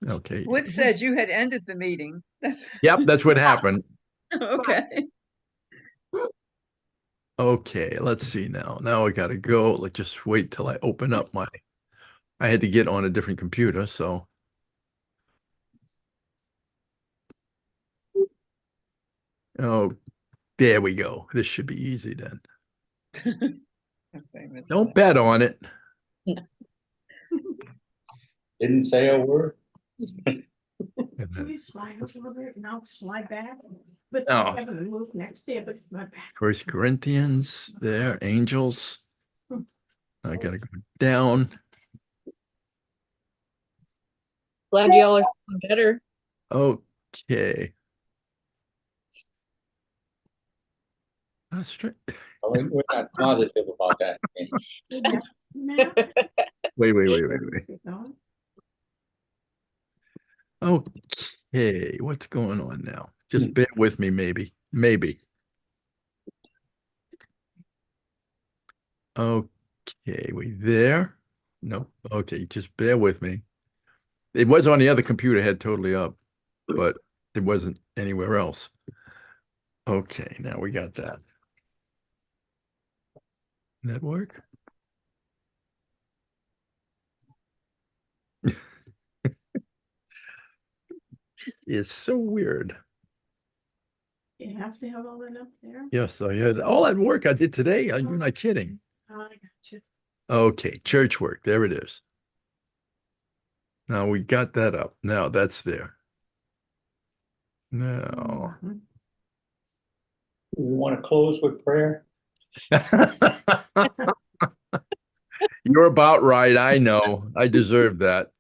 Okay. Whit said you had ended the meeting. That's Yep, that's what happened. okay. Okay, let's see now. Now I gotta go. Let's just wait till I open up my. I had to get on a different computer, so. Oh, there we go. This should be easy then. Famous Don't bet on it. Didn't say a word. And Can then, you slide up a little bit and I'll slide back? But Oh. I haven't moved next day, but my back. First Corinthians, there, angels. I gotta go down. Glad y'all are feeling better. Okay. That's straight. We're not positive about that. Wait. Okay, what's going on now? Just bear with me, maybe. Maybe. Okay, we there? Nope. Okay, just bear with me. It was on the other computer, had totally up, but it wasn't anywhere else. Okay, now we got that. That work? It's so weird. You have to have all that up there? Yes, I had all that work I did today. You're not kidding. Oh, I got you. Okay, church work. There it is. Now we got that up. Now that's there. Now. Mhm. We want to close with prayer. You're about right. I know. I deserve that.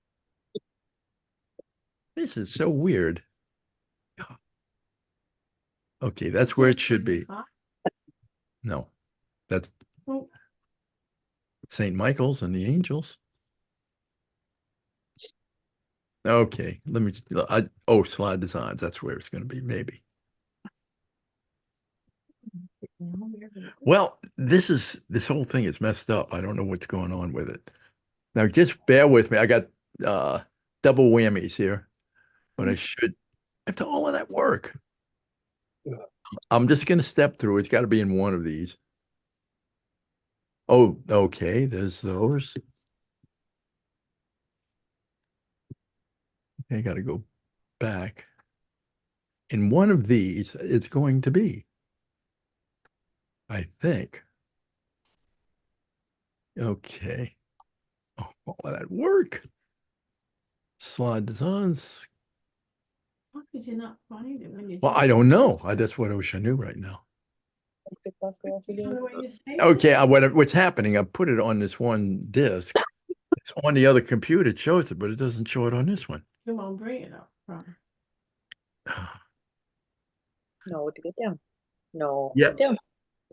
This is so weird. Okay, that's where it should be. No, that's Oh. St. Michael's and the angels. Okay, let me. Slide designs. That's where it's going to be, maybe. Well, this whole thing is messed up. I don't know what's going on with it. Now, just bear with me. I got double whammies here, but I should after all of that work. I'm just going to step through. It's got to be in one of these. Oh, okay. There's those. I got to go back. In one of these, it's going to be, I think. Okay. Oh, all of that work. Slide designs. How could you not find it when you? Well, I don't know. That's what I wish I knew right now. The way you say it. Okay, what's happening? I put it on this one disk. It's on the other computer. It shows it, but it doesn't show it on this one. You won't bring it up. Robert. No, to get down. No, Yep. get down.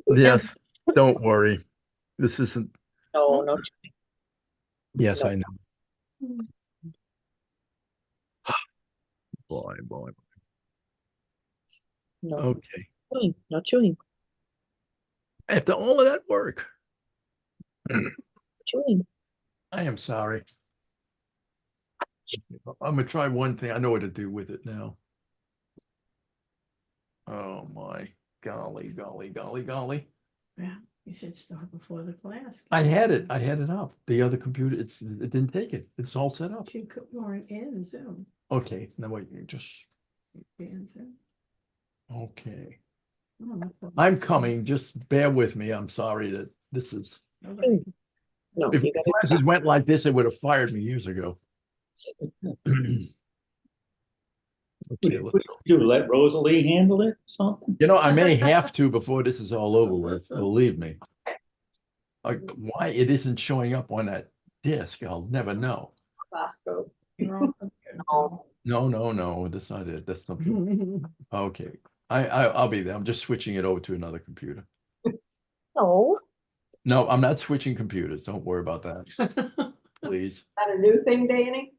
Yes. Don't worry. This isn't. No, no. Yes, No. I know. Boy. No. Okay. Chewing. No chewing. After all of that work, Chewing. I am sorry. I'm gonna try one thing. I know what to do with it now. Oh my golly. Yeah, you should start before the class. I had it up. The other computer, it didn't take it. It's all set up. You weren't in Zoom. Okay, now wait, you just Be in Zoom. okay. Oh, that's what- I'm coming. Just bear with me. I'm sorry that this is. Okay. No, If you got classes went like this, they would have fired me years ago. Okay, What do you do? Let Rosalie handle it or something? you know, I may have to before this is all over with. Believe me. Like, why it isn't showing up on that disk, I'll never know. Bosco. No, that's not it. That's something. Okay, I'll be there. I'm just switching it over to another computer. No. No, I'm not switching computers. Don't worry about that, please. That a new thing, Danny?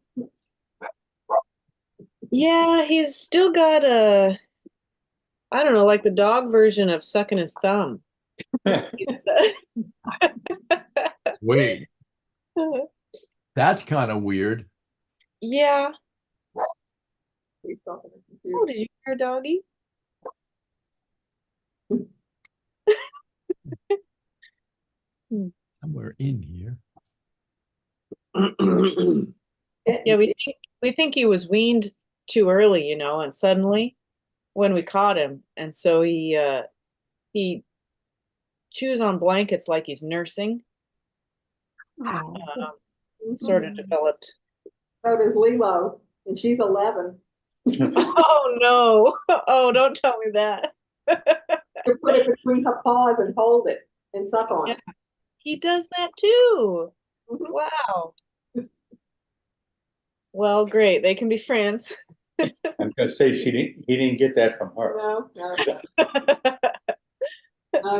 Yeah, he's still got a, I don't know, like the dog version of sucking his thumb. Wait, that's kind of weird. Yeah, Oh, did you hear a doggy? Somewhere in here. Yeah, we think he was weaned too early, and suddenly when we caught him, and so he chews on blankets like he's nursing. Oh, Sort of developed. So does Lilo, and she's 11. Oh no! Oh, don't tell me that. You put it between her paws and hold it and suck on it. He does that too. Mhm. Wow. Well, great. They can be friends. I'm gonna say he didn't get that from her. No, no,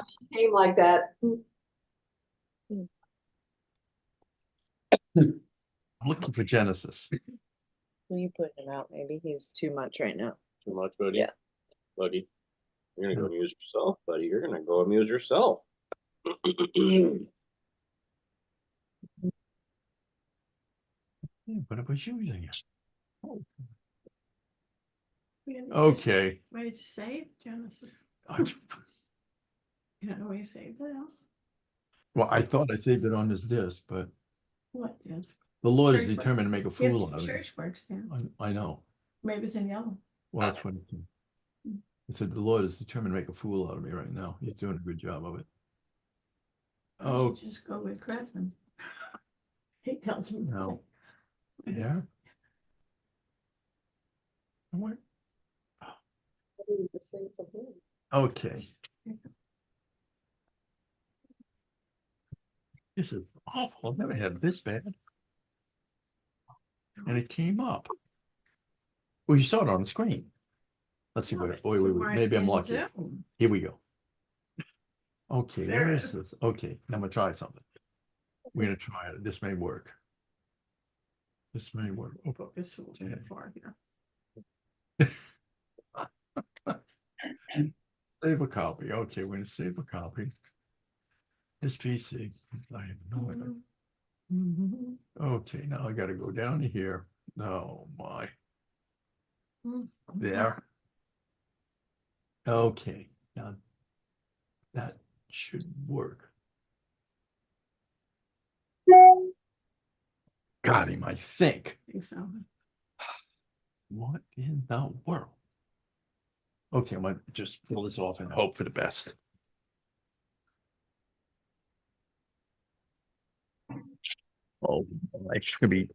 she came like that. I'm looking for Genesis. Will you put him out? Maybe he's too much right now. Too much, buddy. Yeah. Buddy, you're gonna go amuse yourself, buddy. You're gonna go amuse yourself. Yeah, but I was using it. Oh, where did you- okay. Where did you save Genesis? I- You don't know where you saved it else? Well, I thought I saved it on this disc, but What, did? the Lord is Church- determined to make a Yeah, fool out of me. church works, yeah. I know. Maybe it's in yellow. Well, that's what it is. It said the Lord is determined to make a fool out of me right now. He's doing a good job of it. I Oh, should just go with Craftsman. He tells me. No. yeah. Where- Just sing some hymns. Okay. This is awful. I've never had this bad. And it came up. Well, you saw it on the screen. Let's see No, where, but wait, you wait, wait, weren't maybe I'm in lucky. Zoom. Here we go. Okay, There where it is this? Okay, now I'm gonna try something. We're gonna try it. This may work. This may work. Oh, Focus a little bit far here. save a copy. Okay, we're gonna save a copy. This PC. I have no idea. Mhm. Okay, now I gotta go down to here. Oh my. Mhm. There. Okay, now that should work. Got him, I think. I think so. What in the world? Okay, I'm gonna just pull this off and hope for the best. Oh, I should be.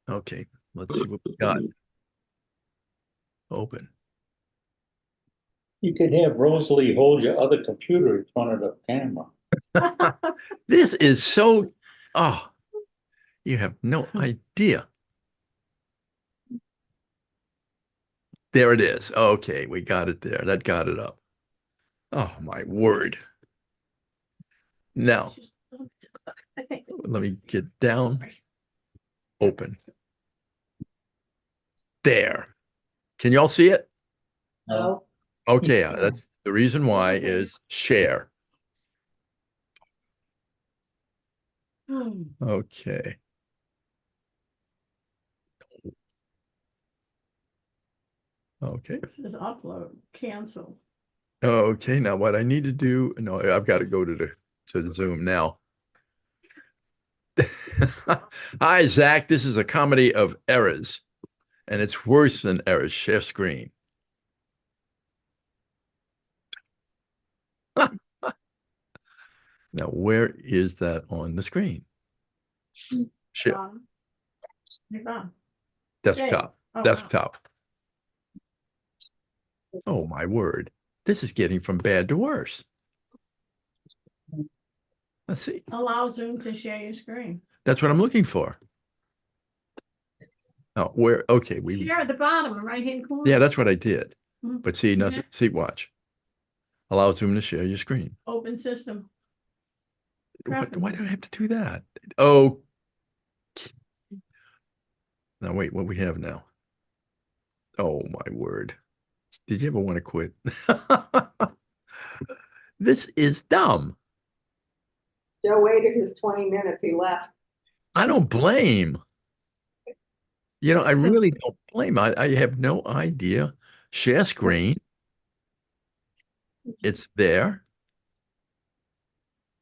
Okay, let's see what we got. Open. You could have Rosalie hold your other computer in front of the camera. This is so, oh, you have no idea. There it is. Okay, we got it there. That got it up. Oh, my word. Now, Just- I think. let me get down. Open. There. Can y'all see it? No, Okay, that's the reason why is share. Hmm. Okay. Okay. This is upload, cancel. Okay, now what I need to do, no, I've got to go to the Zoom now. Hi, Zach. This is a comedy of errors, and it's worse than errors. Share screen. Now, where is that on the screen? Share You're gone. desktop. Oh, wow. Desktop. Oh my word. This is getting from bad to worse. Let's see. Allow Zoom to share your screen. That's what I'm looking for. Oh, where? Okay, we. Share at the bottom, right-hand corner. Yeah, that's what I did. Mhm. But see, nothing. See, watch. Allow Zoom to share your screen. Open system. Why do I have to do that? Oh. Now wait, what we have now? Oh my word. Did you ever want to quit? This is dumb. Joe waited his 20 minutes, he left. I don't blame. You know, I So- really don't blame. I have no idea. Share screen. It's there.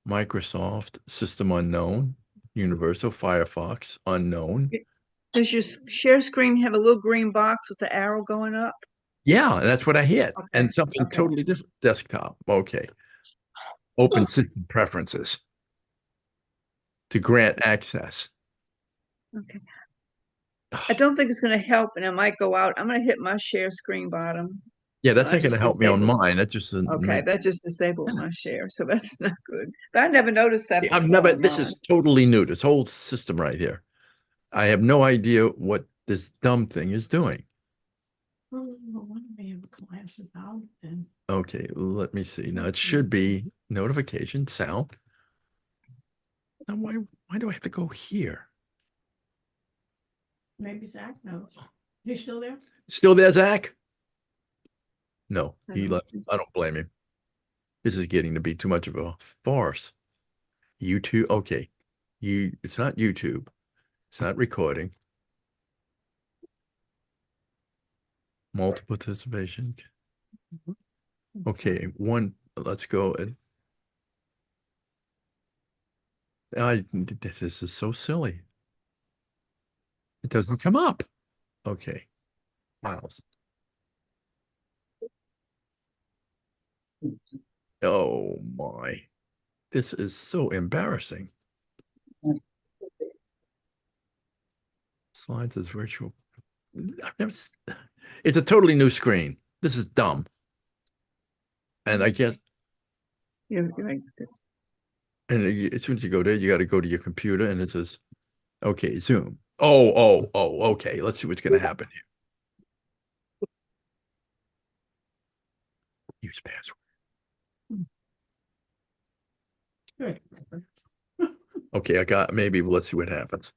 Microsoft system unknown. Universal Firefox unknown. Does your share screen have a little green box with the arrow going up? Yeah, and that's what I hit. And Okay, something okay. totally different. Desktop. Okay. Open system preferences to grant access. Okay. I don't think it's gonna help and it might go out. I'm gonna hit my share screen bottom. Yeah, that's I not going to just help me on disabled. mine. That's just Okay, that just disabled my share, so that's not good. But I never noticed that I've before, never. This Ron. is totally new. This whole system right here. I have no idea what this dumb thing is doing. Oh, what do we have a class about then? Okay, let me see. Now it should be notification sound. Now why do I have to go here? Maybe Zach knows. You still there? Still there, Zach? No, I he don't left. think- I don't blame him. This is getting to be too much of a farce. YouTube, okay. It's not YouTube. It's not recording. Multiple participation. Okay, let's go. This is so silly. It doesn't come up. Okay. Files. Oh my. This is so embarrassing. Slides as virtual. It's a totally new screen. This is dumb. And I guess, You're right. and as soon as you go there, you got to go to your computer and it says, okay, Zoom. Oh, okay. Let's see what's going to happen here. Use password. Good. Okay, maybe let's see what happens.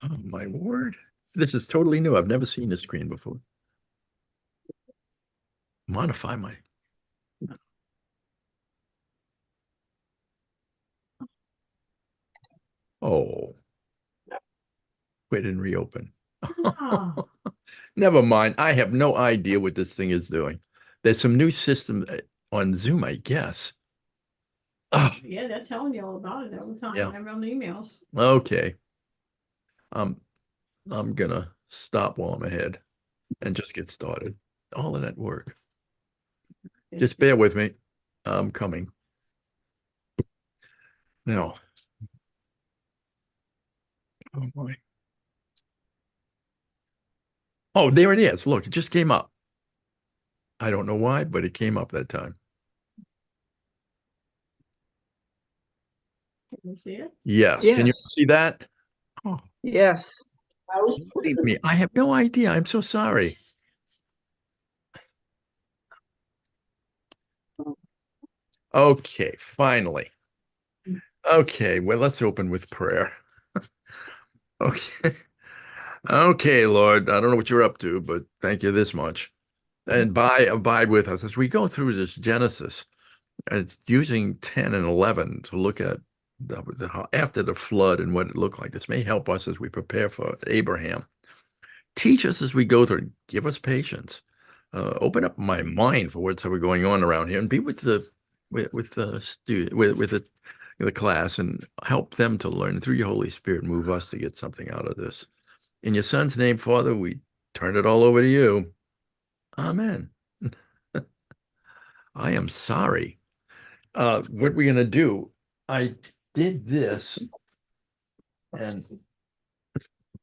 Oh my word. This is totally new. I've never seen this screen before. Modify my. Oh. Quit and reopen. Ah. Never mind. I have no idea what this thing is doing. There's some new system on Zoom, I guess. Oh, Yeah, they're telling you all about it all the time. Yeah. I run emails. okay. I'm gonna stop while I'm ahead and just get started. All of that work. Just bear with me. I'm coming. Now. Oh my. Oh, there it is. Look, it just came up. I don't know why, but it came up that time. Can you see it? Yes. Can you Yes. see that? Oh, Yes. believe me, I have no idea. I'm so sorry. Okay, finally. Okay, well, let's open with prayer. Okay. Okay, Lord, I don't know what you're up to, but thank you this much. And abide with us as we go through this Genesis. It's using 10 and 11 to look at after the flood and what it looked like. This may help us as we prepare for Abraham. Teach us as we go through. Give us patience. Open up my mind for what's ever going on around here, and be with the student with the class, and help them to learn through your Holy Spirit. Move us to get something out of this. In your Son's name, Father, we turn it all over to you. Amen. I am sorry. What we're going to do, I did this, and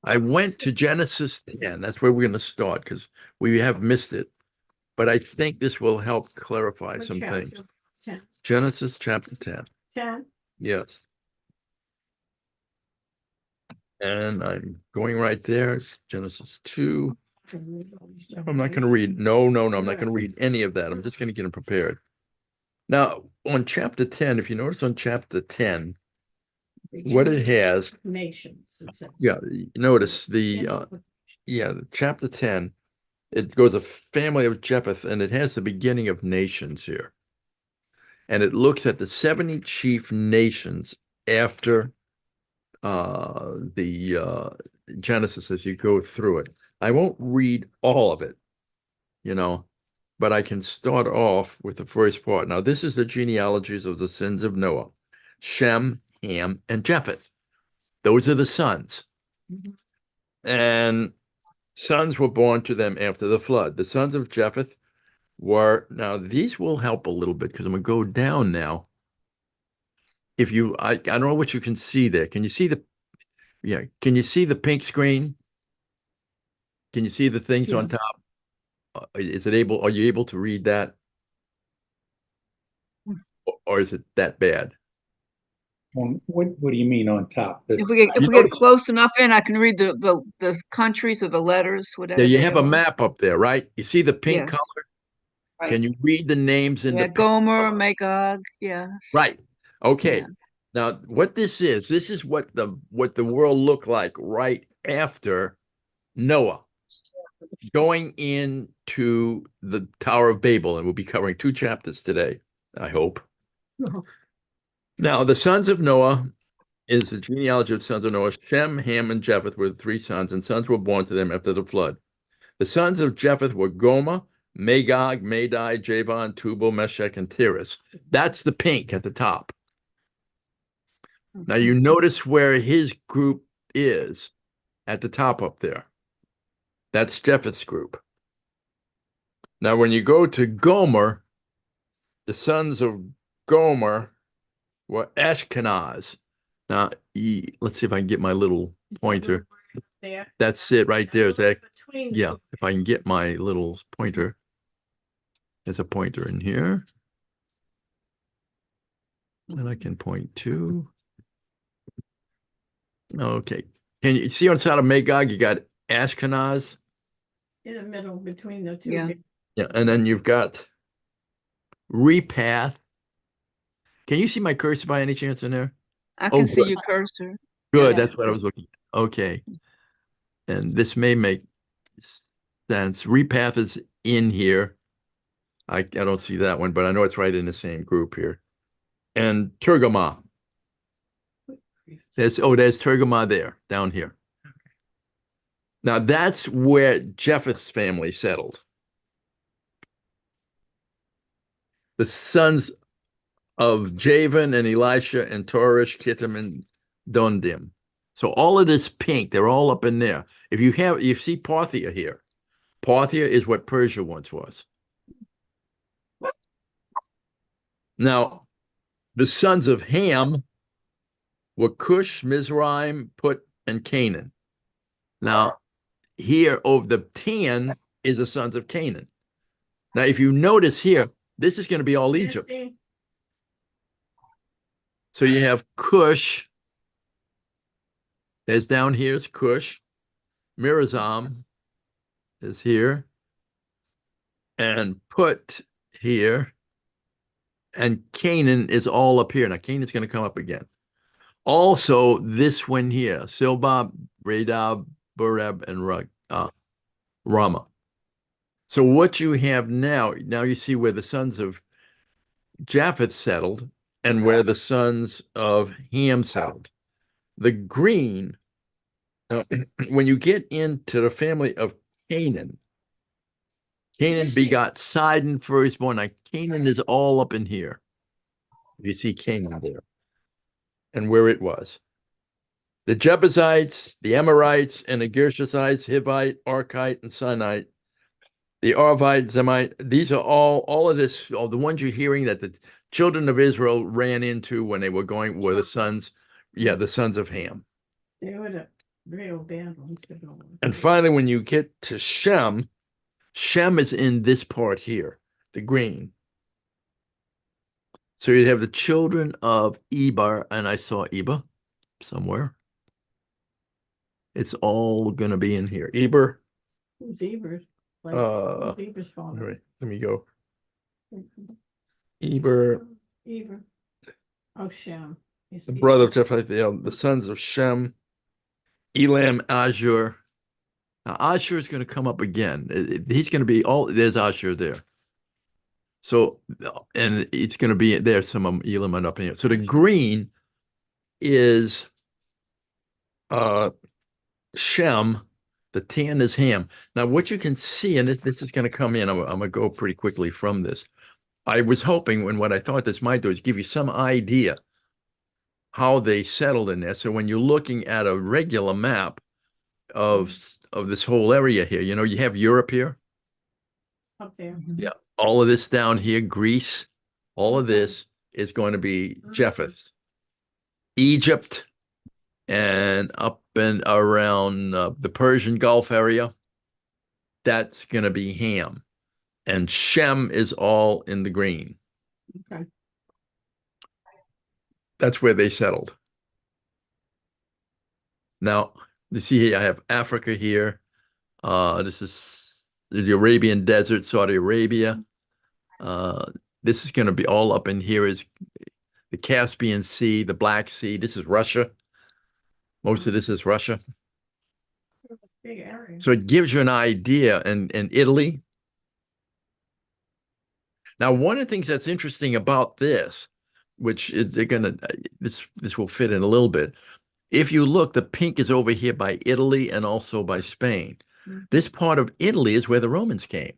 I went to Genesis 10. That's where we're going to start because we have missed it. But I think this will help clarify What some chapter? things. 10. Genesis chapter 10. 10. Yes. And I'm going right there. It's Genesis 2. I'm not going to read. No, I'm not going to read any of that. I'm just going to get them prepared. Now, on chapter 10, if you notice on chapter 10, what it has, Nations. it says. yeah, you notice chapter 10, it goes a family of Japheth, and it has the beginning of nations here. And it looks at the 70 chief nations after the Genesis as you go through it. I won't read all of it, but I can start off with the first part. Now, this is the genealogies of the sons of Noah: Shem, Ham, and Japheth. Those are the sons. Mhm. And sons were born to them after the flood. The sons of Japheth were, now these will help a little bit because I'm going to go down now. I don't know what you can see there. Can you see can you see the pink screen? Can you see the things on Yeah. top? Are you able to read that? Or is it that bad? What do you mean on top? If we get You we get notice- close enough in, I can read the countries or the letters, whatever. Yeah, you they have a are. map up there, right? You see the pink Yes. color? Right. Can you read the names in Yeah, the pink Gomer, color? Magog, yes. Right. Okay. Yeah. Now, what this is what the world looked like right after Noah going into the Tower of Babel, and we'll be covering 2 chapters today, I hope. Now, the sons of Noah is the genealogy of the sons of Noah. Shem, Ham, and Japheth were the 3 sons, and sons were born to them after the flood. The sons of Japheth were Gomer, Magog, Madai, Javan, Tubal, Meshech, and Tiras. That's the pink at the top. Now you notice where his group is at the top up there. That's Japheth's group. Now, when you go to Gomer, the sons of Gomer were Ashkenaz. Now, let's see if I can get my little pointer. There. That's it right there. Is that, Between the yeah, two. if I can get my little pointer. There's a pointer in here. And I can point to. Okay. Can you see on the side of Magog, you got Ashkenaz? In the middle between the two. Yeah. Yeah, and then you've got Repath. Can you see my cursor by any chance in there? I Oh, can see good. your cursor. Good, Yeah. that's what I was looking at. Okay. And this may make sense. Repath is in here. I don't see that one, but I know it's right in the same group here. And Tergama. There's Tergama there, down here. Now that's where Japheth's family settled. The sons of Javan and Elisha and Torish, Kittim, and Dondim. So all of this pink, they're all up in there. You see Parthia here. Parthia is what Persia once was. Now, the sons of Ham were Cush, Mizraim, Put, and Canaan. Now, here over the tan is the sons of Canaan. Now, if you notice here, this is going to be all Egypt. So you have Cush. There's down here is Cush. Mirazam is here. And Put here. And Canaan is all up here. Now, Canaan's going to come up again. Also, this one here, Silbab, Radab, Bureb, and Rama. So what you have now you see where the sons of Japheth settled and where the sons of Ham settled. The green, when you get into the family of Canaan, Canaan begot Sidon firstborn. Now, Canaan is all up in here. You see Canaan there and where it was. The Jebusites, the Amorites, and the Gershites, Hivite, Archite, and Sinite, the Arvite, Zemite, these are all of this, all the ones you're hearing that the children of Israel ran into when they were the sons of Ham. They were the real bad ones to go with. And finally, when you get to Shem, Shem is in this part here, the green. So you'd have the children of Eber, and I saw Eber somewhere. It's all going to be in here. Eber. Who's Eber's? Like, Uh, who's Eber's All father? right, let me go. Eber, Eber. Oh, Shem. He's the Eber. brother of Japheth, the sons of Shem, Elam, Ashur. Now, Ashur is going to come up again. He's going to be there's Ashur there. So, and it's going to be there, some of Elam and up in here. So the green is Shem, the tan is Ham. Now, what you can see, and this is going to come in, I'm going to go pretty quickly from this. I was hoping when what I thought this might do is give you some idea how they settled in there. So when you're looking at a regular map of this whole area here, you know, you have Europe here, Up there. yeah, all of this down here, Greece, all of this is going to be Japheth. Egypt and up and around the Persian Gulf area, that's going to be Ham. And Shem is all in the green. Okay. That's where they settled. Now, you see here, I have Africa here. This is the Arabian Desert, Saudi Arabia. This is going to be all up in here is the Caspian Sea, the Black Sea. This is Russia. Most of this is Russia. Big area. So it gives you an idea. And Italy. Now, one of the things that's interesting about this, which is they're gonna this will fit in a little bit. If you look, the pink is over here by Italy and also by Spain. This part of Italy is where the Romans came.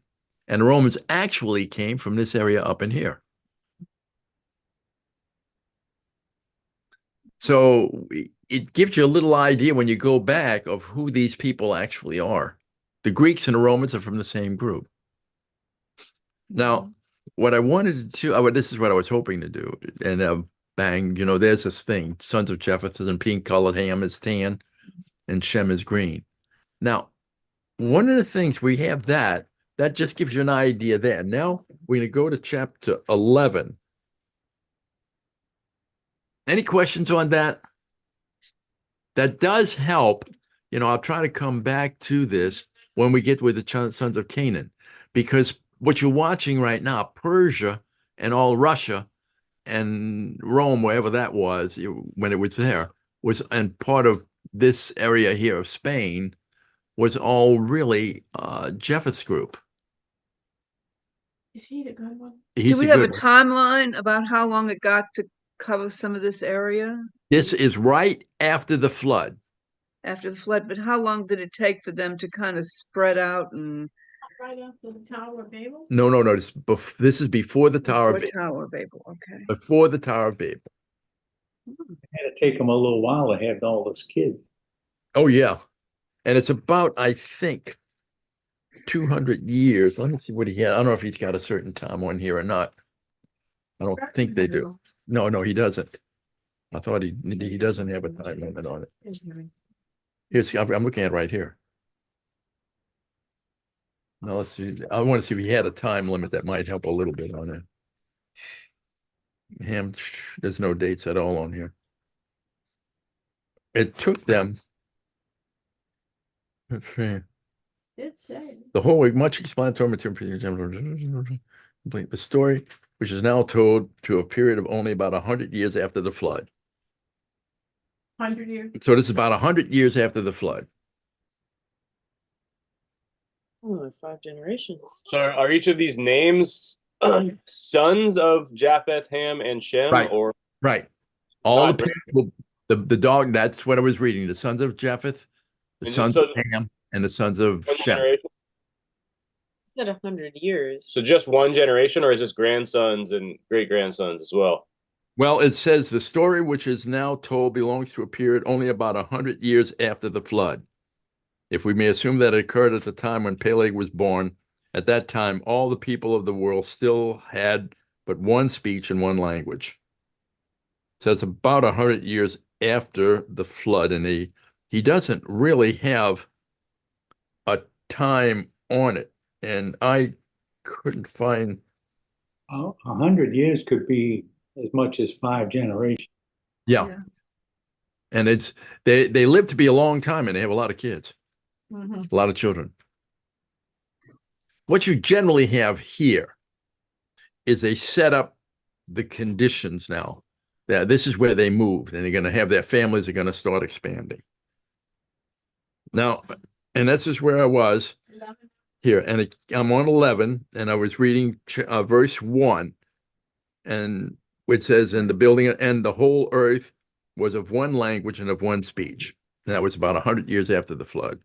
And the Romans actually came from this area up in here. So it gives you a little idea when you go back of who these people actually are. The Greeks and the Romans are from the same group. Now, what I wanted to do, this is what I was hoping to do. And bang, you know, there's this thing. Sons of Japheth is in pink colored, Ham is tan, and Shem is green. Now, one of the things we have that just gives you an idea there. Now, we're going to go to chapter 11. Any questions on that? That does help. You know, I'll try to come back to this when we get with the sons of Canaan, because what you're watching right now, Persia and all Russia and Rome, wherever that was, when it was there, was, and part of this area here of Spain was all really Japheth's group. Is he the good one? He's Do we the have a good one. timeline about how long it got to cover some of this area This is right after the flood. after the flood? But how long did it take for them to kind of spread out and Right after the Tower of Babel? No. This is before the Tower of before Babel. Tower of Babel? Okay. Before the Tower of Babel. Had to take them a little while to have all those kids. Oh, yeah. And it's about, I think, 200 years. Let me see what he has. I don't know if he's got a certain time on here or not. I don't think they do. No, he doesn't. I thought he doesn't have a time limit on it. Here's, I'm looking at it right here. Now let's see. I want to see if he had a time limit that might help a little bit on it. Ham, there's no dates at all on here. It took them. Let's see. It say. The whole week, much explanatory material, complete the story, which is now told to a period of only about 100 years after the flood. 100 years. So this is about 100 years after the flood. Oh, 5 generations. So are each of these names sons of Japheth, Ham, and Shem, Right. or Right. All God, the people, the dog, that's what I was reading. The sons of Japheth, the And sons so- of Ham, and the sons of one Shem. generation? It said 100 years. So just one generation, or is this grandsons and great grandsons as well? Well, it says the story which is now told belongs to a period only about 100 years after the flood. If we may assume that it occurred at the time when Peleg was born, at that time, all the people of the world still had but one speech and one language. So it's about 100 years after the flood, and he doesn't really have a time on it. And I couldn't find. 100 years could be as much as 5 generations. Yeah. Yeah. And it's they live to be a long time, and they have a lot of kids, Mhm. a lot of children. What you generally have here is they set up the conditions now. That this is where they moved, and they're going to have their families are going to start expanding. Now, and this is where I was here, and I'm on 11, and I was reading verse 1, and which says, "And the building and the whole earth was of one language and of one speech." And that was about 100 years after the flood.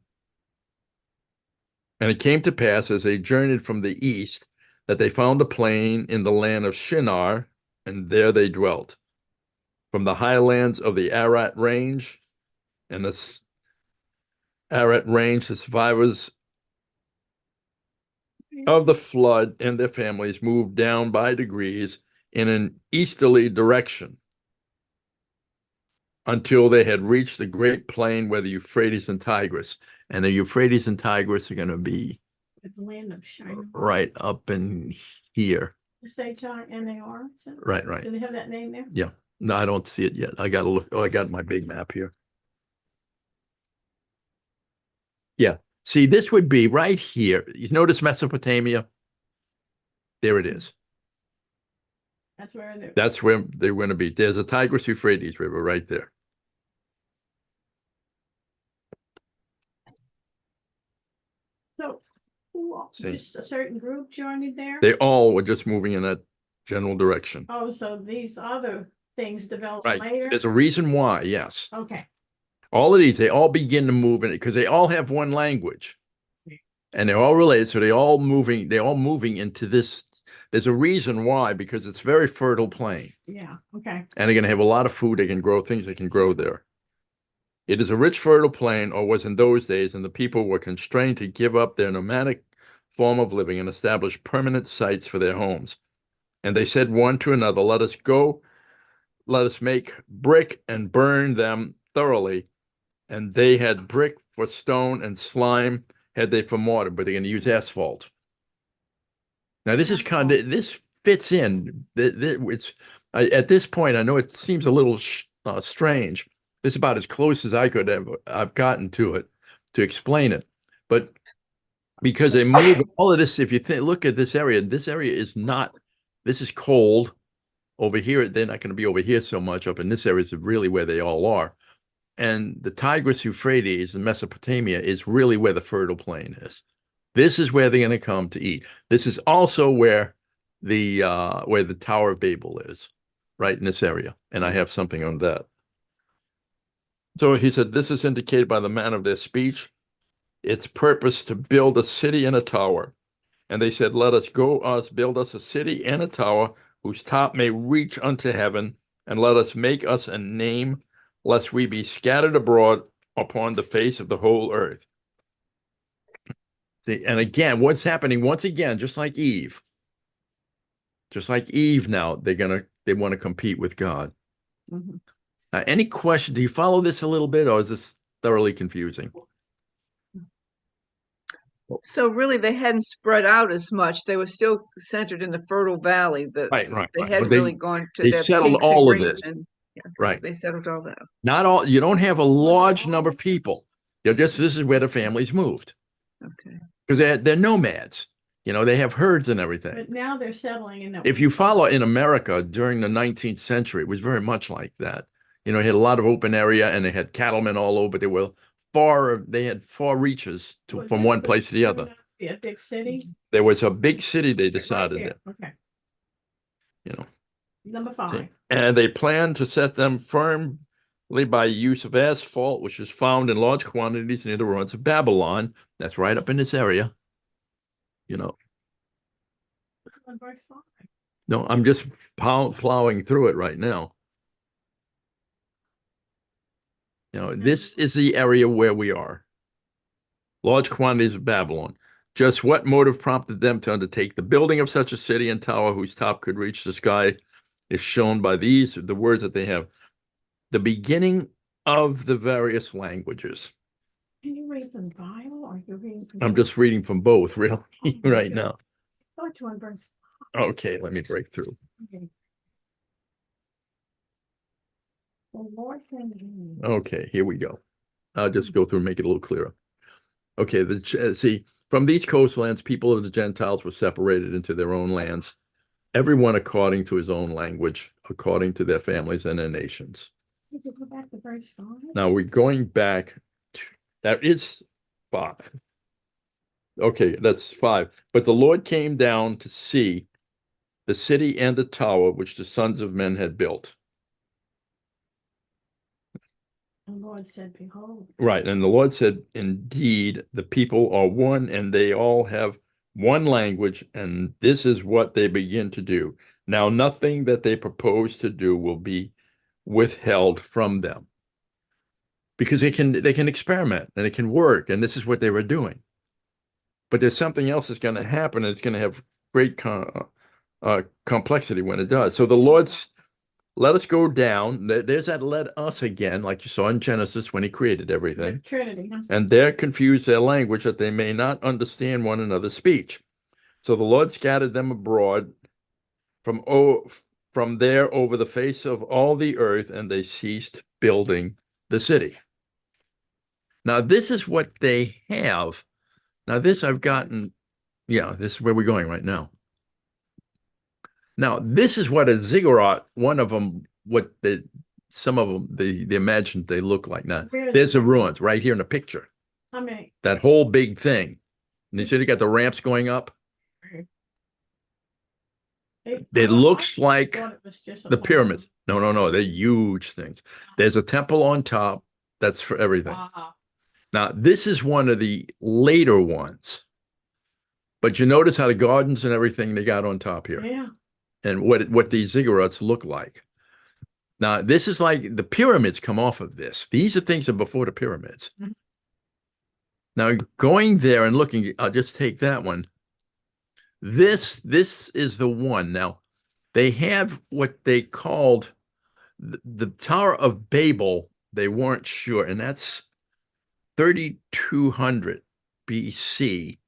And it came to pass as they journeyed from the east that they found a plain in the land of Shinar, and there they dwelt. From the highlands of the Ararat range and the Ararat range, the survivors of the flood and their families moved down by degrees in an easterly direction until they had reached the great plain where the Euphrates and Tigris. And the Euphrates and Tigris are going to be It's the land of Shinar. right up in here. Shinar. Right, right. Do they have that name there? Yeah. No, I don't see it yet. I got to look. Oh, I got my big map here. Yeah. See, this would be right here. You notice Mesopotamia? There it is. That's where they're. That's where they're going to be. There's a Tigris Euphrates River right there. So, who, See. just a certain group joined there? They all were just moving in that general direction. Oh, so these other things developed Right. later? There's a reason why, yes. Okay, All of these, they all begin to move in it because they all have one language. And they're all related, so they're all moving into this. There's a reason why, because it's very fertile plain. yeah, okay. And they're going to have a lot of food. They can grow things they can grow there. It is a rich, fertile plain, or was in those days, and the people were constrained to give up their nomadic form of living and establish permanent sites for their homes. And they said one to another, let us go, let us make brick and burn them thoroughly. And they had brick for stone and slime had they for mortar, but they're going to use asphalt. Now, this is kind of, this fits in. It's at this point, I know it seems a little strange. This is about as close as I've gotten to it to explain it. But because they move all of this, if you look at this area is not, this is cold. Over here, they're not going to be over here so much. Up in this area is really where they all are. And the Tigris Euphrates in Mesopotamia is really where the fertile plain is. This is where they're going to come to eat. This is also where the Tower of Babel is, right in this area. And I have something on that. So he said, this is indicated by the manner of their speech, its purpose to build a city and a tower. And they said, let us go us build us a city and a tower whose top may reach unto heaven, and let us make us a name, lest we be scattered abroad upon the face of the whole earth. See, and again, what's happening once again, just like Eve now, they want to compete with God. Mhm. Any question? Do you follow this a little bit, or is this thoroughly confusing? So really, they hadn't spread out as much. They were still centered in the Fertile Valley. Right. They But hadn't they- really gone to they their settled peaks and all of greats this. and yeah, Right. they settled all that. Not all. You don't have a large number of people. This is where the families moved Okay. because they're nomads. They have herds and everything. But now they're settling in that. If you follow in America during the 19th century, it was very much like that. They had a lot of open area and they had cattlemen all over. They had far reaches Was from this one place to the other. gonna Be a big city? There was a big city they Right decided there, that, okay. you know. Number 5. And they planned to set them firmly by use of asphalt, which is found in large quantities near the ruins of Babylon. That's right up in this area. Verse 5. No, I'm just plowing through it right now. This is the area where we are. Large quantities of Babylon. Just what motive prompted them to undertake the building of such a city and tower whose top could reach the sky is shown by the words that they have. The beginning of the various languages. Can you read from the Bible or you're reading from? I'm just reading from both really right now. Start to on verse. Okay, let me break through. Okay. The Lord sent me. Okay, here we go. I'll just go through and make it a little clearer. Okay, see, from these coastlands, people of the Gentiles were separated into their own lands, everyone according to his own language, according to their families and their nations. Could you go back to verse 5? Now we're going back. That is 5. Okay, that's 5. But the Lord came down to see the city and the tower which the sons of men had built. The Lord said, behold. Right. And the Lord said, indeed, the people are one and they all have one language, and this is what they begin to do. Now, nothing that they propose to do will be withheld from them because they can experiment and it can work. And this is what they were doing. But there's something else that's going to happen, and it's going to have great complexity when it does. So the Lord's let us go down. There's that let us again, like you saw in Genesis when he created The everything. Trinity. And there confuse their language that they may not understand one another's speech. So the Lord scattered them abroad from there over the face of all the earth, and they ceased building the city. Now, this is what they have. Now, this I've gotten, yeah, this is where we're going right now. Now, this is what a ziggurat, one of them, some of them, they imagined they look like. Now, Where- there's the ruins right here in the picture. How many? That whole big thing. And you see they got the ramps going up. It looks like thought it was just a the one. pyramids. No, they're huge things. There's a temple on top. That's for everything. Wow. Now, this is one of the later ones. But you notice how the gardens and everything they got on top here. Yeah. And what these ziggurats look like. Now, this is like the pyramids come off of this. These are things that are before the pyramids. Mhm. Now, going there and looking, I'll just take that one. This is the one. Now, they have what they called the Tower of Babel. They weren't sure, and that's 3200 BC.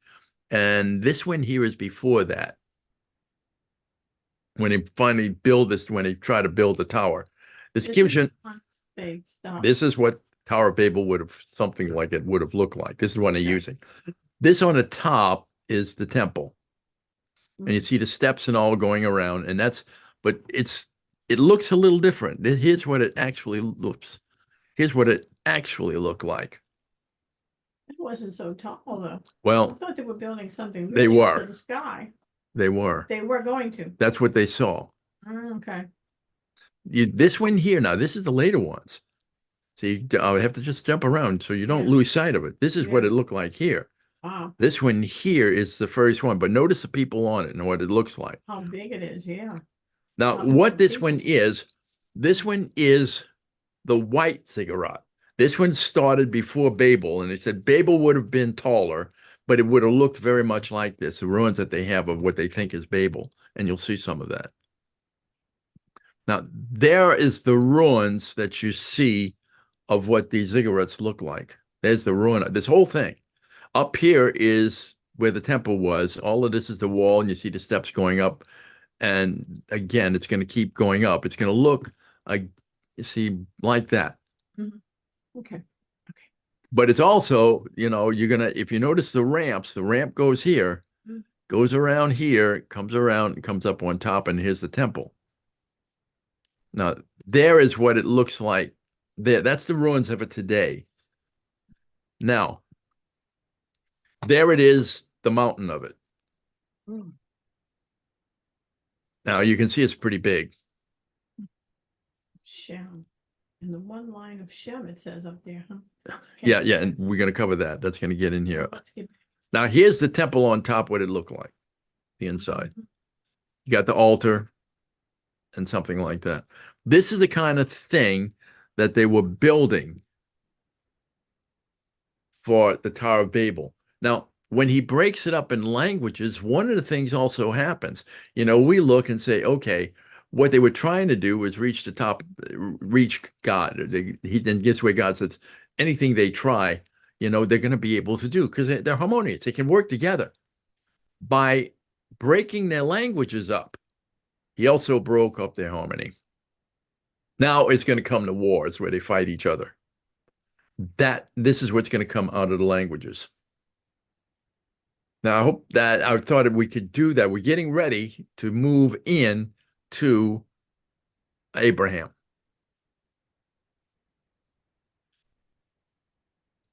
And this one here is before that. When he finally when he tried to build the tower. This gives you, Big stuff. this is what Tower of Babel something like it would have looked like. This is what they're using. This on the top is the temple. And you see the steps and all going around, and but it looks a little different. Here's what it actually looks. Here's what it actually looked like. It wasn't so tall though. I Well, thought they were building something. They really up were. To the sky. they were. They were going to. That's what they saw. Okay. This one here, now this is the later ones. See, I have to just jump around so you don't Yeah. lose sight of it. This is what Yeah. it looked like here. Wow. This one here is the first one, but notice the people on it and what it looks like. How big it is. Yeah. Now, Wow, what that's this one is the white ziggurat. This one started before Babel, and they said Babel would have been taller, but it would have looked very much like this, the ruins that they have of what they think is Babel, and you'll see some of that. Now, there is the ruins that you see of what these ziggurats look like. There's the ruin, this whole thing. Up here is where the temple was. All of this is the wall, and you see the steps going up. And again, it's going to keep going up. It's going to look, you see, like that. Okay. But it's also, if you notice the ramp goes here, Mm. goes around here, comes around, and comes up on top, and here's the temple. Now, there is what it looks like. That's the ruins of it today. Now, there it is, the mountain of it. Mm. Now, you can see it's pretty big. Shem. And the one line of Shem it says up there, huh? Yeah, and we're going to cover that. That's going to get in here. Let's get. Now, here's the temple on top, what it looked like, the inside. You got the altar and something like that. This is the kind of thing that they were building for the Tower of Babel. Now, when he breaks it up in languages, one of the things also happens. We look and say, okay, what they were trying to do was reach the top, reach God. Then gets where God says, anything they try, they're going to be able to do because they're harmonious. They can work together. By breaking their languages up, he also broke up their harmony. Now it's going to come to wars where they fight each other. This is what's going to come out of the languages. Now, I thought we could do that. We're getting ready to move in to Abraham.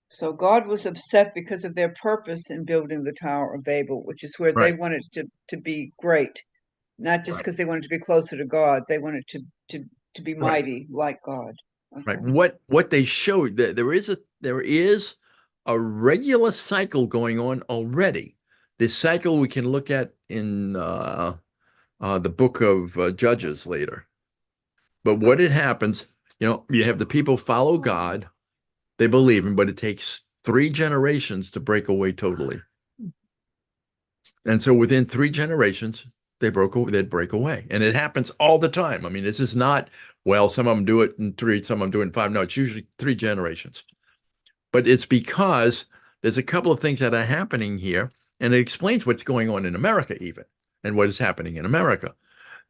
So God was upset because of their purpose in building the Tower of Babel, which is where they Right. wanted to be great, not just Right. because they wanted to be closer to God. They wanted to be Right. mighty like God. right? Okay. What they showed that there is a regular cycle going on already. This cycle we can look at in the book of Judges later. But what it happens, you have the people follow God, they believe him, but it takes 3 generations to break away totally. And so within 3 generations, they'd break away. And it happens all the time. I mean, this is not, well, some of them do it in 3, some of them do it in 5. No, it's usually 3 generations. But it's because there's a couple of things that are happening here, and it explains what's going on in America even, and what is happening in America.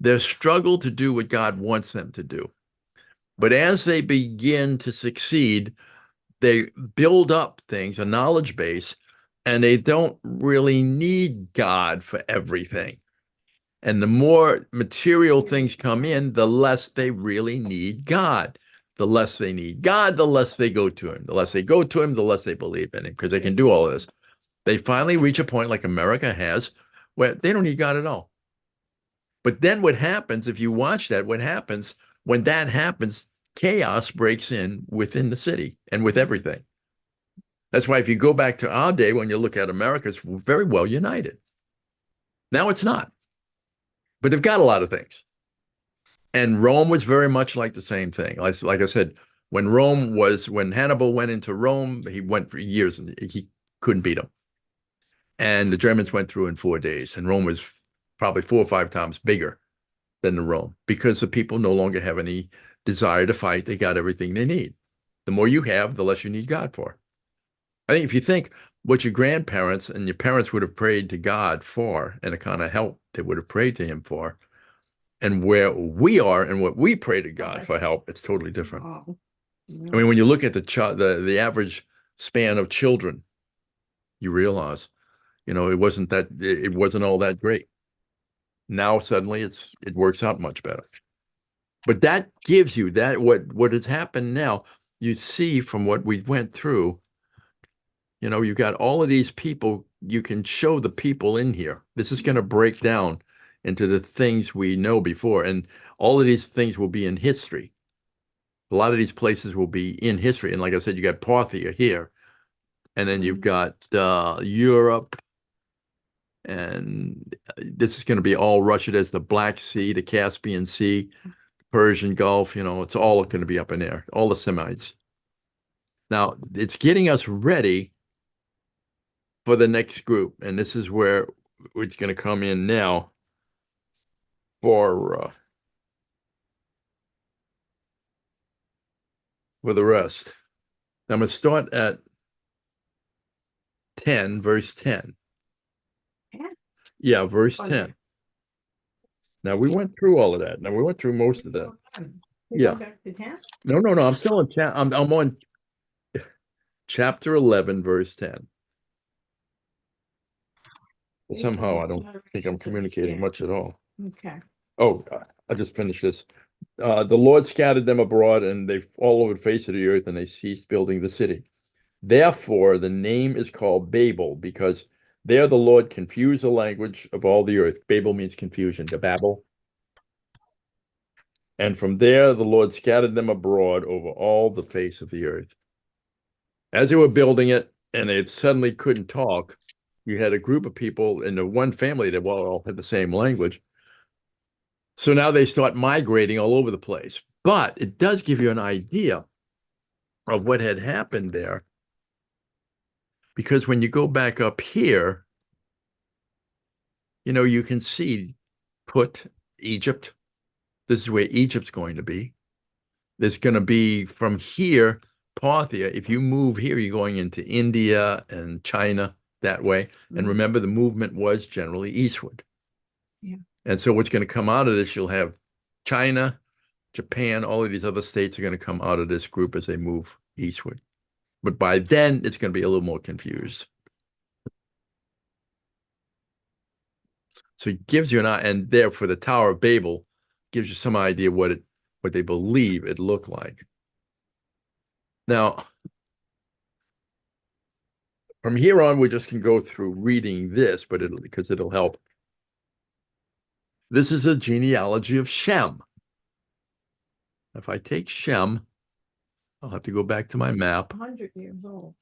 Their struggle to do what God wants them to do. But as they begin to succeed, they build up things, a knowledge base, and they don't really need God for everything. And the more material things come in, the less they really need God. The less they need God, the less they go to him. The less they go to him, the less they believe in him, because they can do all of this. They finally reach a point like America has where they don't need God at all. But then what happens, if you watch that, what happens when that happens, chaos breaks in within the city and with everything. That's why if you go back to our day, when you look at America, it's very well united. Now it's not. But they've got a lot of things. And Rome was very much like the same thing. Like I said, when Hannibal went into Rome, he went for years and he couldn't beat them. And the Germans went through in 4 days, and Rome was probably 4 or 5 times bigger than the Rome, because the people no longer have any desire to fight. They got everything they need. The more you have, the less you need God for. I think if you think what your grandparents and your parents would have prayed to God for, and the kind of help they would have prayed to him for, and where we are and what we pray to God for help, it's totally different. Oh, I mean, when you look at the average span of children, you realize, it wasn't all that great. Now suddenly it works out much better. But that gives you that what has happened now, you see from what we went through, you've got all of these people, you can show the people in here. This is going to break down into the things we know before, and all of these things will be in history. A lot of these places will be in history. And like I said, you got Parthia here, and then you've got Europe, and this is going to be all Russia. There's the Black Sea, the Caspian Sea, Persian Gulf, it's all going to be up in there, all the Semites. Now, it's getting us ready for the next group, and this is where it's going to come in now for the rest. I'm going to start at 10, verse 10. 10? Yeah, verse Oh, 10. Now, we went through all of that. Now, we went through most of that. We Yeah. go back to 10? No, I'm still in I'm on chapter 11, verse 10. Somehow I don't think I'm communicating much at all. Okay. Oh, I just finished this. The Lord scattered them abroad, and they all over the face of the earth, and they ceased building the city. Therefore, the name is called Babel, because there the Lord confused the language of all the earth. Babel means confusion, to Babel. And from there, the Lord scattered them abroad over all the face of the earth. As they were building it, and they suddenly couldn't talk, you had a group of people in the one family that all had the same language. So now they start migrating all over the place. But it does give you an idea of what had happened there. Because when you go back up here, you can see put Egypt. This is where Egypt's going to be. There's going to be from here, Parthia. If you move here, you're going into India and China that way. And remember, the movement was generally eastward. Yeah. And so what's going to come out of this, you'll have China, Japan, all of these other states are going to come out of this group as they move eastward. But by then, it's going to be a little more confused. So it gives you and there for the Tower of Babel, gives you some idea what they believe it looked like. Now, from here on, we just can go through reading this, but because it'll help. This is a genealogy of Shem. If I take Shem, I'll have to go back to my map. 100 years old.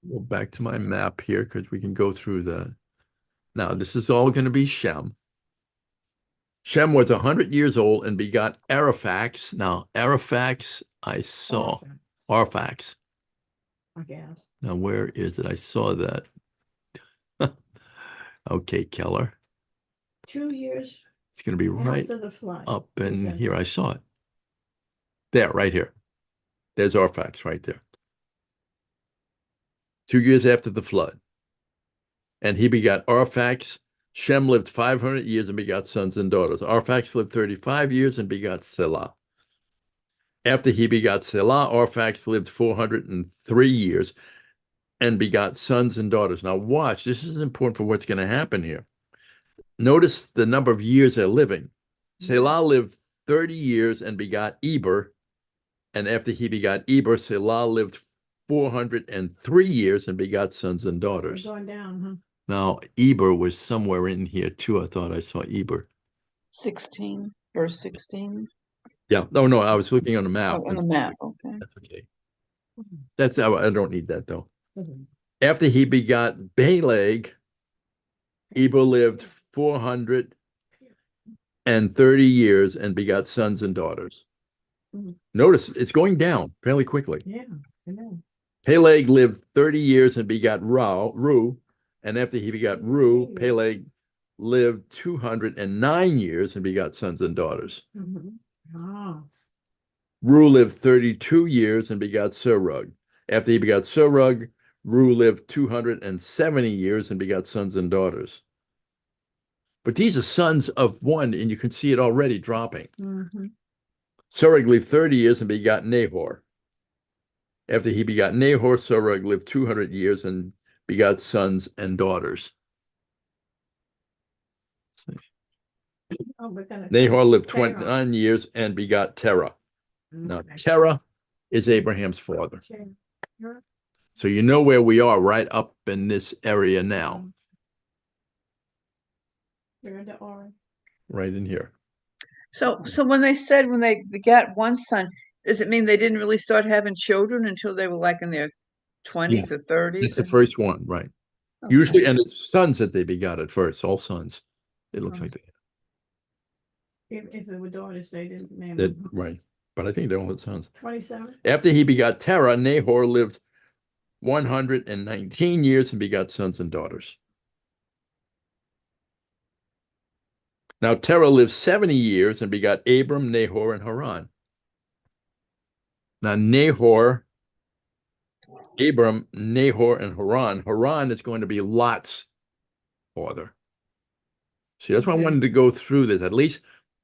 Go back to my map here because we can go through the. Now, this is all going to be Shem. Shem was 100 years old and begot Ariphax. Now, Ariphax, I saw. Arphax. I guess. Now, where is it? I saw that. Okay, Keller. 2 years It's going to be right after the flood. up he in said. here. I saw it. There, right here. There's Arphax right there. 2 years after the flood. And he begot Arphax. Shem lived 500 years and begot sons and daughters. Arphax lived 35 years and begot Selah. After he begot Selah, Arphax lived 403 years and begot sons and daughters. Now watch, this is important for what's going to happen here. Notice the number of years they're living. Selah lived 30 years and begot Eber. And after he begot Eber, Selah lived 403 years and begot sons and We're daughters. going down, huh? Now, Eber was somewhere in here too. I thought I saw Eber. 16, verse 16. Yeah. No, no, I was looking on the map. Oh, on the map, okay. That's okay. That's I don't need that though. Mhm. After he begot Balag, Eber lived 430 years and begot sons and daughters. Mhm. Notice it's going down fairly quickly. Yeah, I know. Peleg lived 30 years and begot Ru, and after he begot Ru, Peleg lived 209 years and begot sons and daughters. Mhm. Ah, Ru lived 32 years and begot Serug. After he begot Serug, Ru lived 270 years and begot sons and daughters. But these are sons of one, and you can see it already dropping. mhm. Serug lived 30 years and begot Nahor. After he begot Nahor, Serug lived 200 years and begot sons and daughters. Oh, we're gonna. Nahor lived Terah. 29 years and begot Terah. Now, Okay. Terah is Abraham's father. Terah. So you know where we are, right up in this area now, You're in the orange. right in here. So when they said when they begat one son, does it mean they didn't really start having children until they were like in their 20s or 30s? It's the first one, right? Okay. Usually, and it's sons that they begot at first, all sons. It looks Oh. like If it were daughters, they didn't name that, them. right? But I think they all had sons. 27. After he begot Terah, Nahor lived 119 years and begot sons and daughters. Now Terah lived 70 years and begot Abram, Nahor, and Haran. Now Nahor, Abram, Nahor, and Haran. Haran is going to be Lot's father. See, that's why I Okay. wanted to go through this, at least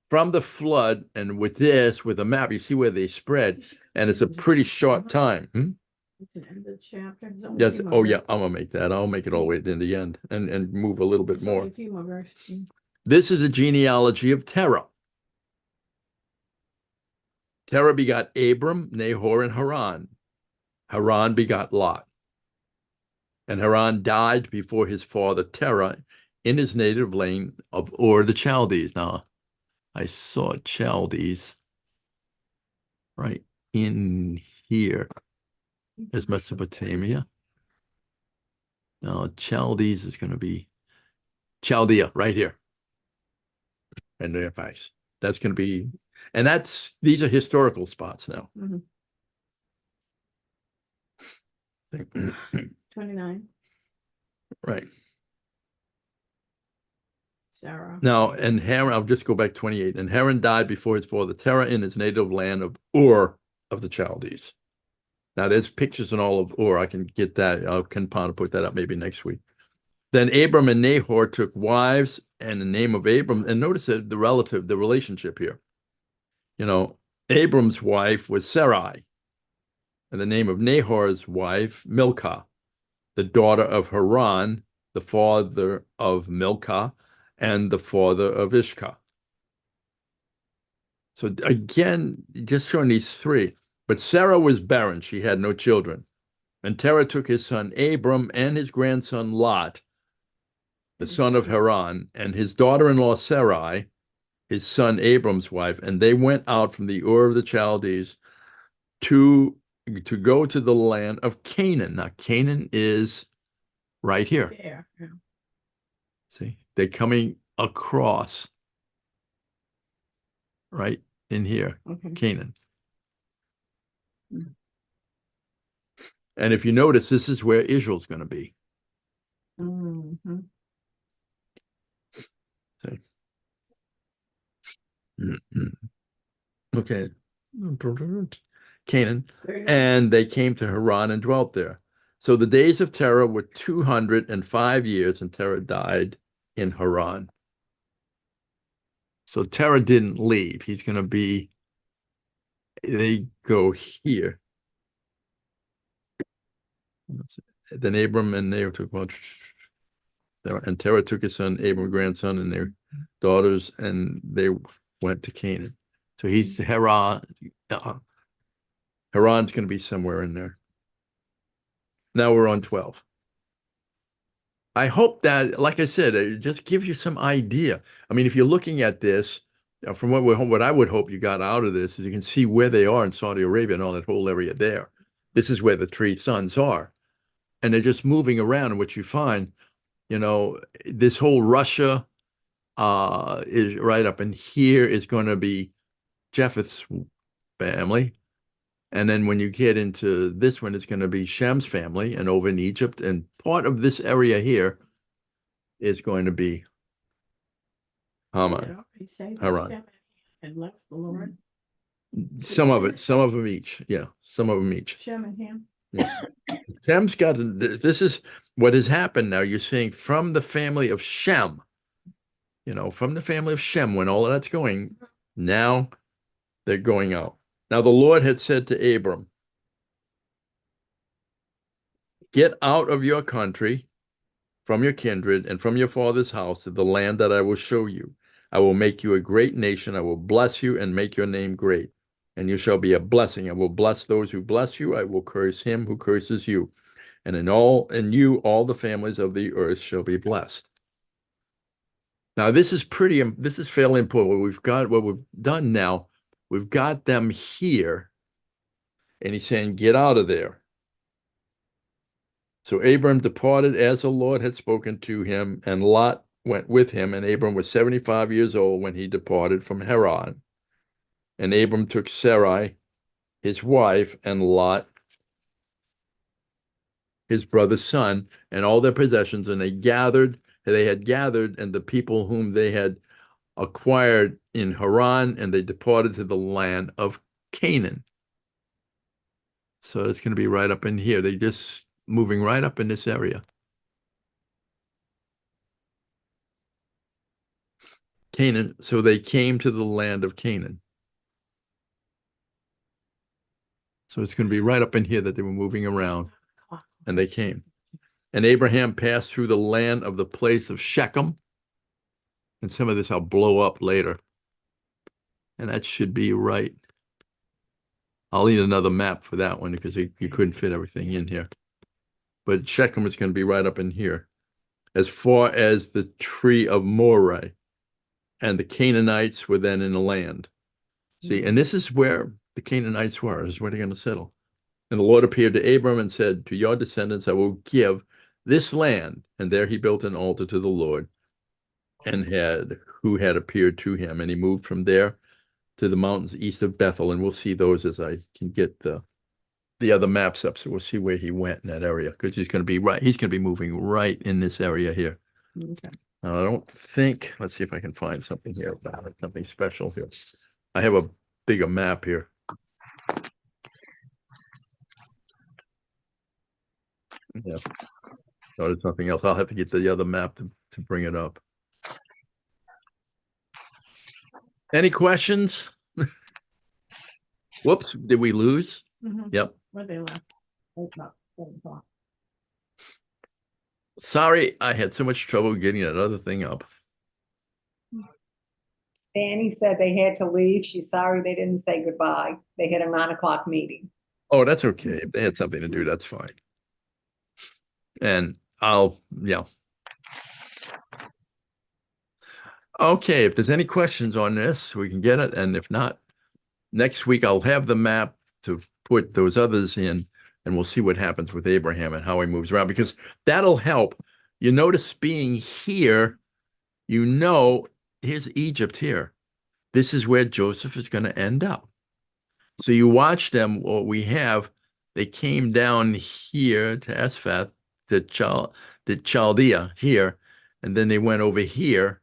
from the flood, and with this, with a map, you see where they spread, and it's a pretty short time. It's the end of the chapter. There's only a That's, few more oh yeah, verses. I'm gonna make that. I'll make it all the way to the end and move a little bit There's only more. a few more verses. This is a genealogy of Terah. Terah begot Abram, Nahor, and Haran. Haran begot Lot. And Haran died before his father Terah in his native land of Ur the Chaldees. Now, I saw Chaldees right in here as Mesopotamia. Now, Chaldees is going to be Chaldea right here. And their face. That's going to be, and these are historical spots now. Mhm. 29. Right. Sarah. Now, and Haran, I'll just go back 28. And Haran died before his father Terah in his native land of Ur of the Chaldees. Now, there's pictures and all of Ur. I can get that. I can put that up maybe next week. Then Abram and Nahor took wives, and the name of Abram, and notice that the relationship here. You know, Abram's wife was Sarai, and the name of Nahor's wife, Milcah, the daughter of Haran, the father of Milcah, and the father of Ishkah. So again, just showing these three. But Sarah was barren. She had no children. And Terah took his son Abram and his grandson Lot, the son of Haran, and his daughter-in-law Sarai, his son Abram's wife, and they went out from the Ur of the Chaldees to go to the land of Canaan. Now, Canaan is right here. There, yeah. See, they're coming across right in here, Okay. Canaan. Mm. And if you notice, this is where Israel's going to be. Mhm. Okay. Canaan. Very nice. And they came to Haran and dwelt there. So the days of Terah were 205 years, and Terah died in Haran. So Terah didn't leave. He's going to be, they go here. Then Abram and Terah took, well, and Terah took his son, Abram, grandson, and their daughters, and they went to Canaan. So he's Haran. Haran's going to be somewhere in there. Now we're on 12. I hope that, like I said, it just gives you some idea. I mean, if you're looking at this, from what I would hope you got out of this is you can see where they are in Saudi Arabia and all that whole area there. This is where the three sons are. And they're just moving around, and what you find, you know, this whole Russia is right up in here is going to be Japheth's family. And then when you get into this one, it's going to be Shem's family, and over in Egypt, and part of this area here is going to be Haman. Did it already say that Haran. Shem had left the Lord? Some of them each. Yeah, some of them each. Shem and him? Shem's got, this is what has happened now. You're seeing from the family of Shem, you know, from the family of Shem, when all of that's going, now they're going out. Now the Lord had said to Abram, get out of your country, from your kindred, and from your father's house to the land that I will show you. I will make you a great nation. I will bless you and make your name great, and you shall be a blessing. I will bless those who bless you. I will curse him who curses you. And in you, all the families of the earth shall be blessed. Now, this is fairly important. What we've done now, we've got them here, and he's saying, get out of there. So Abram departed as the Lord had spoken to him, and Lot went with him, and Abram was 75 years old when he departed from Haran. And Abram took Sarai, his wife, and Lot, his brother's son, and all their possessions, and they had gathered, and the people whom they had acquired in Haran, and they departed to the land of Canaan. So it's going to be right up in here. They just moving right up in this area. Canaan, so they came to the land of Canaan. So it's going to be right up in here that they were moving around, and they came. And Abraham passed through the land of the place of Shechem. And some of this I'll blow up later. And that should be right. I'll need another map for that one because you couldn't fit everything in here. But Shechem is going to be right up in here, as far as the tree of Moreh. And the Canaanites were then in the land. See, and this is where the Canaanites were. This is where they're going to settle. And the Lord appeared to Abram and said, to your descendants I will give this land. And there he built an altar to the Lord, and who had appeared to him. And he moved from there to the mountains east of Bethel. And we'll see those as I can get the other maps up. So we'll see where he went in that area, because he's going to be moving right in this area here. Okay. Now, I don't think, let's see if I can find something here about it, something special here. I have a bigger map here. Yeah. No, there's nothing else. I'll have to get the other map to bring it up. Any questions? Whoops, did we lose? Mhm. Yep. Where they left? It's not 7 o'clock. Sorry, I had so much trouble getting that other thing up. Danny said they had to leave. She's sorry they didn't say goodbye. They had a 9 o'clock meeting. Oh, that's okay. If they had something to do, that's fine. And yeah. Okay, if there's any questions on this, we can get it. And if not, next week I'll have the map to put those others in, and we'll see what happens with Abraham and how he moves around, because that'll help. You notice being here, here's Egypt here. This is where Joseph is going to end up. So you watch them, what we have, they came down here to Espheth, the Chaldea here, and then they went over here,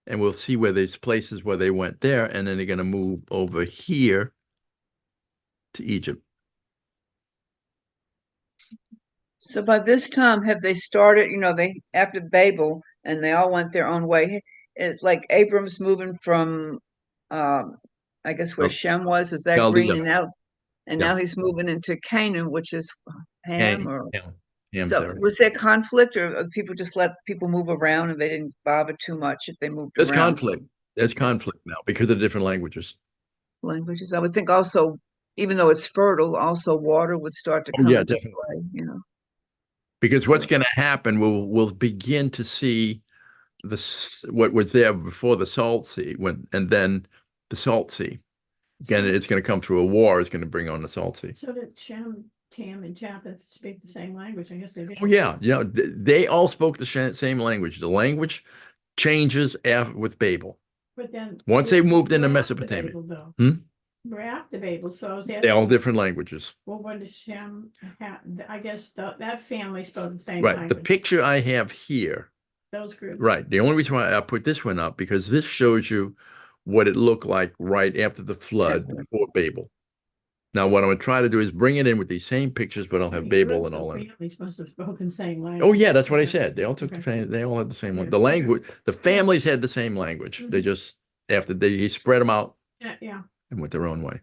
and we'll see where there's places where they went there, and then they're going to move over here to Egypt. So by this time, have they started, they after Babel and they all went their own way? It's like Abram's moving from I guess where Oh, Shem was, is that Chaldea. green? And Yeah. now he's moving into Canaan, which is Ham or Ham's so area. was there conflict, or people just let people move around and they didn't bother too much if they moved There's around conflict. There's conflict now because of the different languages. languages? I would think also, even though it's fertile, also water would start to Oh, come yeah, into definitely. play, Because what's So- going to happen, we'll begin to see what was there before the Salt Sea, and then the Salt Sea. Again, it's going to come through a war. It's going to bring on the Salt Sea. So did Shem, Ham, and Japheth speak the same language? I guess they did. Oh yeah, they all spoke the same language. The language changes with Babel. But then. Once they moved into we're after Mesopotamia. Babel, though. Hmm? We're after Babel, so I was They're all asking, different languages. well, what does Shem have? I guess that family spoke the same Right. The language. picture I have here. Those groups. Right. The only reason why I put this one up, because this shows you what it looked like right after the flood before Babel. Now, what I'm going to try to do is bring it in with these same pictures, but I'll have These Babel groups and all of in it. families must have spoken same language. Oh yeah, that's what I Okay. said. They all took Okay. they all had the same one. Yeah. The language, the families had the same language. They Mhm. just he spread them out Yeah. and went their own way.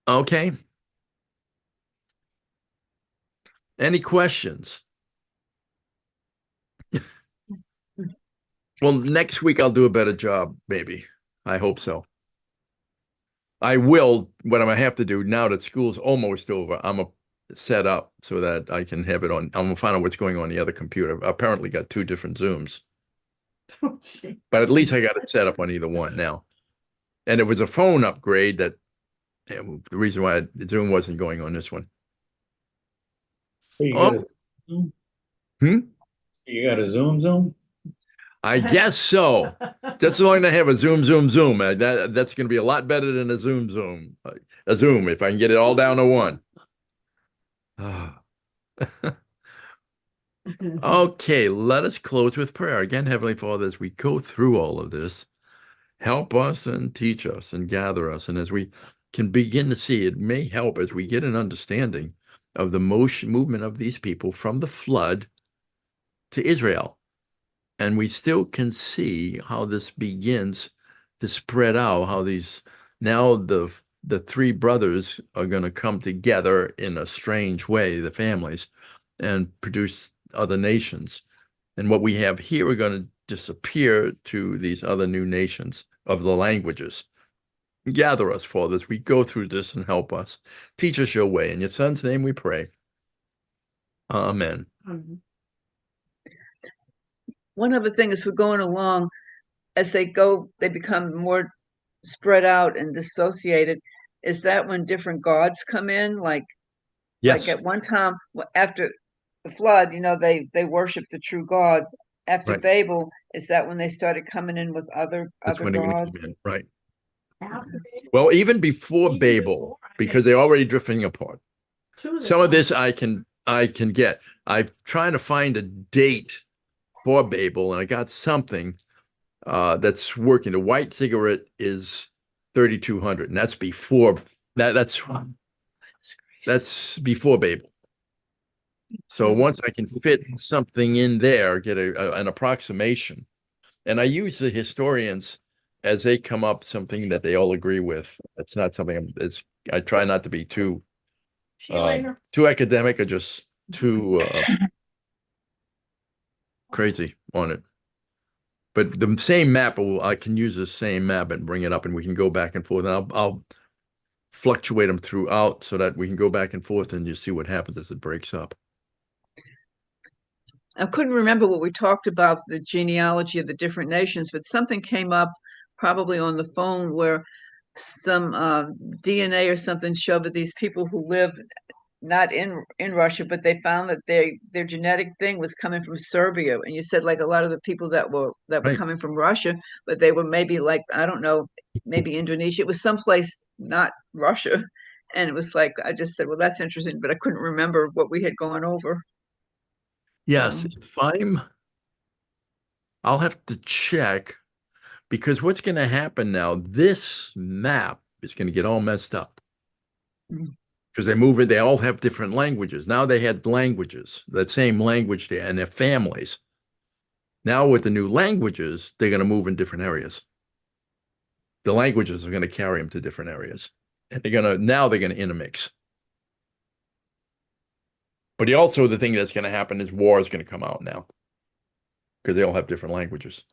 Okay. Any questions? Well, next week I'll do a better job, maybe. I hope so. I will, what I'm gonna have to do now that school's almost over, I'm gonna set up so that I can have it on. I'm gonna find out what's going on the other computer. I apparently got 2 different Zooms, Oh, gee. but at least I got it set up on either one now. And it was a phone upgrade that the reason why Zoom wasn't going on this one. So you Oh. got a Zoom? Hmm? So you got a Zoom? I guess so. Just as long as I have a Zoom. That's going to be a lot better than a Zoom. A Zoom, if I can get it all down to one. Ah. Okay, let us close with prayer. Again, Heavenly Father, as we go through all of this, help us and teach us and gather us. And as we can begin to see, it may help as we get an understanding of the movement of these people from the flood to Israel. And we still can see how this begins to spread out, how now the 3 brothers are going to come together in a strange way, the families, and produce other nations. And what we have here are going to disappear to these other new nations of the languages. Gather us, Father, as we go through this and help us. Teach us your way. In your Son's name we pray. Amen. One other thing is we're going along, as they become more spread out and dissociated. Is that when different gods come in? Like at one time after the flood, they worship the true God. After Right. Babel, is that when they started coming in with That's other when they're going to gods? come in. Right. After Babel, Well, even before Even Babel, before, I because guess. they're already drifting apart. two Some of this them- I can get. I'm trying to find a date for Babel, and I got something that's working. The white cigarette is 3,200, and that's before that's before Babel. So once I can fit something in there, get an approximation, and I use the historians as they come up something that they all agree with. It's not something I try not to be too See you later. too academic or just too crazy on it. But the same map, I can use the same map and bring it up, and we can go back and forth. And I'll fluctuate them throughout so that we can go back and forth and just see what happens as it breaks up. I couldn't remember what we talked about, the genealogy of the different nations, but something came up probably on the phone where some DNA or something showed that these people who live not in Russia, but they found that their genetic thing was coming from Serbia. And you said like a lot of the people that were Right. coming from Russia, but they were maybe like, I don't know, maybe Indonesia. It was someplace not Russia. And it was like, I just said, well, that's interesting, but I couldn't remember what we had gone over. Yes, So- if I'll have to check, because what's going to happen now, this map is going to get all messed up. Mm. Because they move it, they all have different languages. Now they had languages, that same language there, and their families. Now with the new languages, they're going to move in different areas. The languages are going to carry them to different areas. And now they're going to intermix. But the thing that's going to happen is war is going to come out now. Because they all have different languages.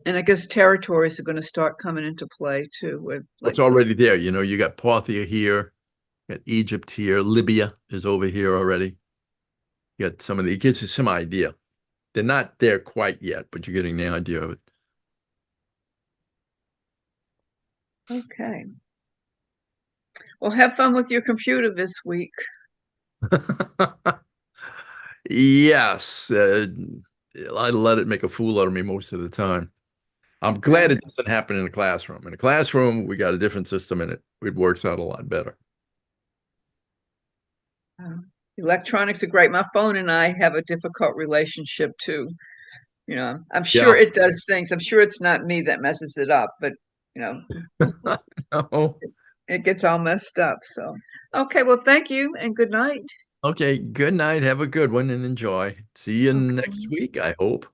And I guess territories are going to start coming into play too. With It's already there. You got Parthia here, you got Egypt here, Libya is over here already. You got it gives you some idea. They're not there quite yet, but you're getting the idea of it. Okay. Well, have fun with your computer this week. Yes. I let it make a fool out of me most of the time. I'm glad it doesn't happen in a classroom. In a classroom, we got a different system in it. It works out a lot better. Electronics are great. My phone and I have a difficult relationship too. I'm sure it does things. I'm sure it's not me that messes it up, but No. it gets all messed up. So, okay. Well, thank you and good night. Okay. Good night. Have a good one and enjoy. See you next week, I hope.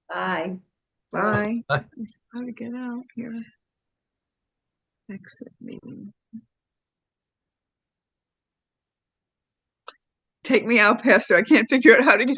Bye. Bye. Bye. Let's try to get out here. Exit meeting. Take me out, Pastor. I can't figure out how to get out.